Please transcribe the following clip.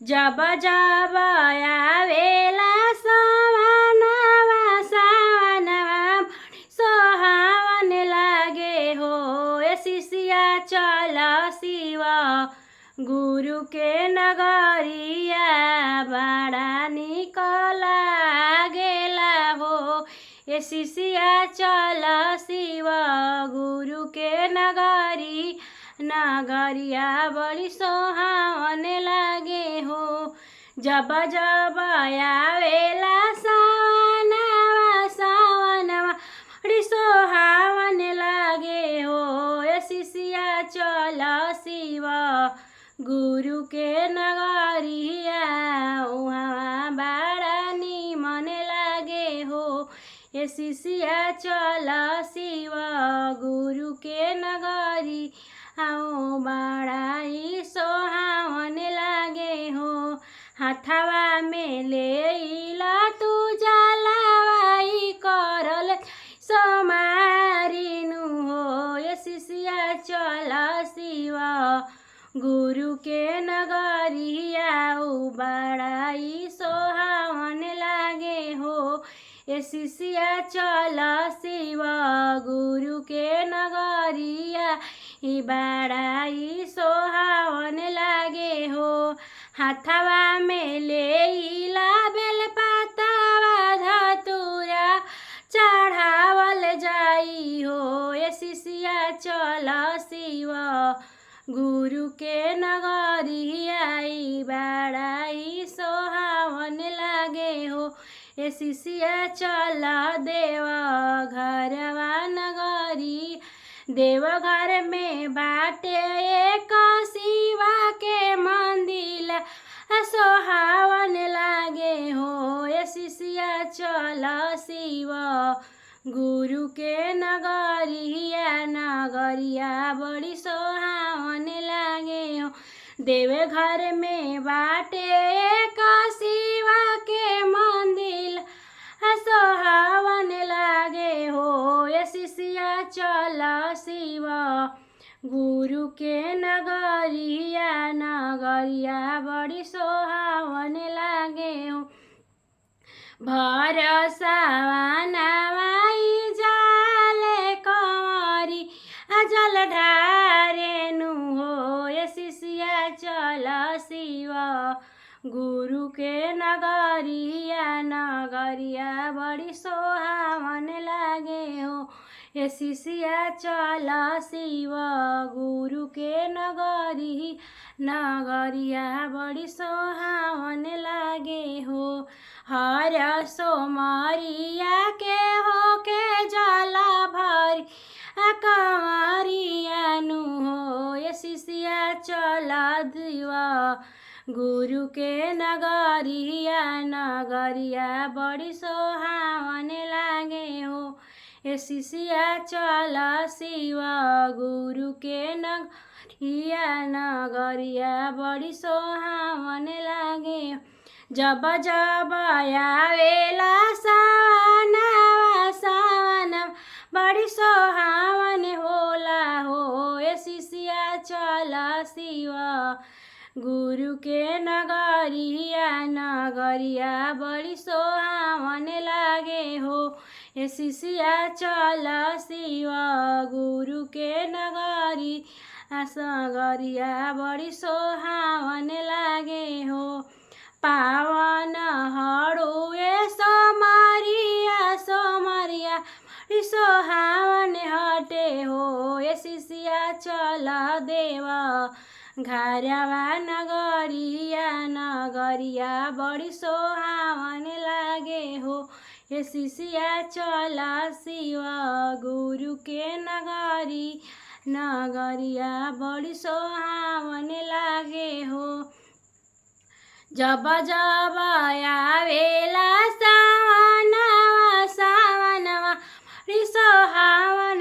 जब जब आवेला सवनवा सवनवा सोहावन लागे हो। ए शिष्या चल शिव गुरु के नगरिया बड़ा निक लागेला हो। ए शिष्या चल शिव गुरु के नगरिया बड़ी सोहावन लागे हो। जब जब आवेला सवनवा सवनवा बड़ी सोहावन लागे हो। ए शिष्या चल शिव गुरु के नगरिया उहाँ बड़ा निमन लागे हो। ए शिष्या चल शिव गुरु के नगरी आओ बड़ा ही सोहावन लागे हो। हाथवा में लेला तू जलवाई करल सोमारिनु हो। ए शिष्या चल शिव गुरु के नगरिया बड़ा ही सोहावन लागे हो। ए शिष्या चल शिव गुरु के नगरिया बड़ा ही सोहावन लागे हो। हाथवा में लेला बेलपातवा धतूरा चढ़ावल जाई हो। ए शिष्या चल शिव गुरु के नगरिया बड़ा ही सोहावन लागे हो। ए शिष्या चल देव घरवा नगरी देवघर में बाटे एक शिवा के मंदिर सोहावन लागे हो। ए शिष्या चल शिव गुरु के नगरिया बड़ी सोहावन लागे हो। देवघर में बाटे एक शिवा के मंदिर सोहावन लागे हो। ए शिष्या चल शिव गुरु के नगरिया बड़ी सोहावन लागे हो। भर सावनवाई जाले कंवरी जल ढारेनु हो। ए शिष्या चल शिव गुरु के नगरिया बड़ी सोहावन लागे हो। ए शिष्या चल शिव गुरु के नगरिया बड़ी सोहावन लागे हो। हर सोमरिया के हो के जला भरी कंवरियानु हो। ए शिष्या चल शिव गुरु के नगरिया बड़ी सोहावन लागे हो। ए शिष्या चल शिव गुरु के नगरिया बड़ी सोहावन लागे हो। जब जब आवेला सवनवा सवनवा बड़ी सोहावन होला हो। ए शिष्या चल शिव गुरु के नगरिया बड़ी सोहावन लागे हो। ए शिष्या चल शिव गुरु के नगरिया बड़ी सोहावन लागे हो। पावन हरुए सोमरिया सोहावन हटे हो। ए शिष्या चल देव घरवा नगरिया बड़ी सोहावन लागे हो। ए शिष्या चल शिव गुरु के नगरिया बड़ी सोहावन लागे हो। जब जब आवेला सवनवा सवनवा बड़ी सोहावन